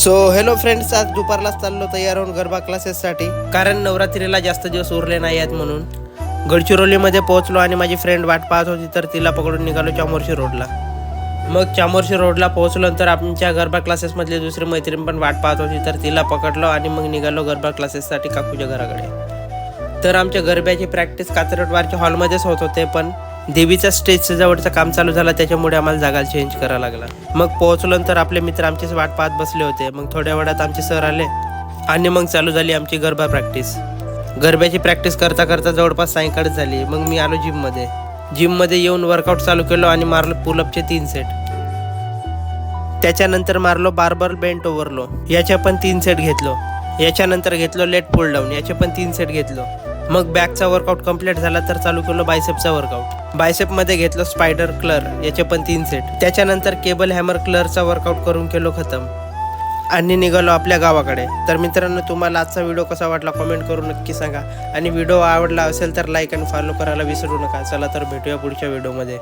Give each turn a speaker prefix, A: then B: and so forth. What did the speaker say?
A: So hello friends, आज दुपारलाच चाललो तयार होऊन गरबा क्लासेससाठी, कारण नवरात्रीला जास्त दिवस उरले नाही आहेत म्हणून. गडचिरोलीमध्ये पोहोचलो आणि माझी फ्रेंड वाट पाहत होती, तर तिला पकडून निघालो चामोर्शी रोडला. मग चामोर्शी रोडला पोहोचल्यानंतर आमच्या गरबा क्लासेसमधली दुसरी मैत्रीण पण वाट पाहत होती, तर तिला पकडलो आणि मग निघालो गरबा क्लासेससाठी काकूच्या घराकडे. तर आमच्या गरब्याची प्रॅक्टिस कात्रटवारच्या हॉलमध्येच होत होते, पण देवीच्या स्टेजच्या जवळचं काम चालू झालं, त्याच्यामुळे आम्हाला जागा चेंज करायला लागला. मग पोहोचल्यानंतर आपले मित्र आमचीच वाट पाहत बसले होते. मग थोड्या वेळात आमचे सर आले आणि मग चालू झाली आमची गरबा प्रॅक्टिस. गरब्याची प्रॅक्टिस करता करता जवळपास सायंकाळ झाली. मग मी आलो जिममध्ये येऊन वर्कआउट चालू केलो आणि मारलो पुलअपचे 3 सेट. त्याच्यानंतर मारलो बार्बल बेंट ओव्हरलो, याच्या पण 3 सेट घेतलो. याच्यानंतर घेतलो लेट पुल डाऊन, याचे पण 3 सेट घेतलो. मग बॅकचा वर्कआउट कंप्लीट झाला, तर चालू केलो बायसेपचा वर्कआउट. बायसेपमध्ये घेतलो स्पायडर क्लर, याचे पण 3 सेट. त्याच्यानंतर केबल हॅमर क्लरचा वर्कआउट करून केलो खतम आणि निघालो आपल्या गावाकडे. तर मित्रांनो, तुम्हाला आजचा व्हिडिओ कसा वाटला कमेंट करून नक्की सांगा, आणि व्हिडिओ आवडला असेल तर लाईक आणि फॉलो करायला विसरू नका. चला तर भेटूया पुढच्या व्हिडिओमध्ये.